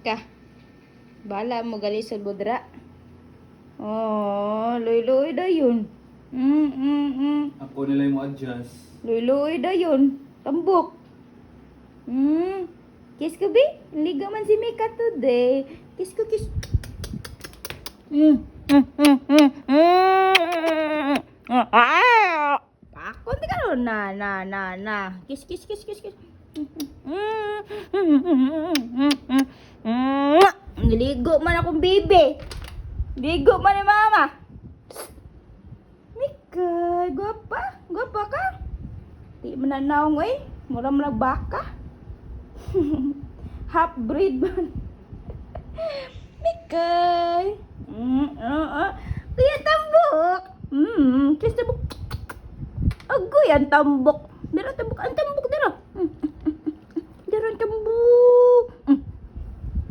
Mika. Bala mo gali sa budra. Oh, luy-luy dayon. Ako nila yung adjust. Luy-luy dayon. Tambok. Kiss ko, be? Liga man si Mika today. Kiss ko, kiss. Pakon di ka ron. Na. Kiss, kiss, kiss, kiss, kiss. Niligo man akong baby. Ligo man ni mama. Mika, guwapa. Guwapa ka. Di mananaw ngoy. Mura mo nagbaka. Half breed man. Mika. Kuya tambok. Kiss tambok. Agoy ang tambok. Dira tambok. Ang tambok dira.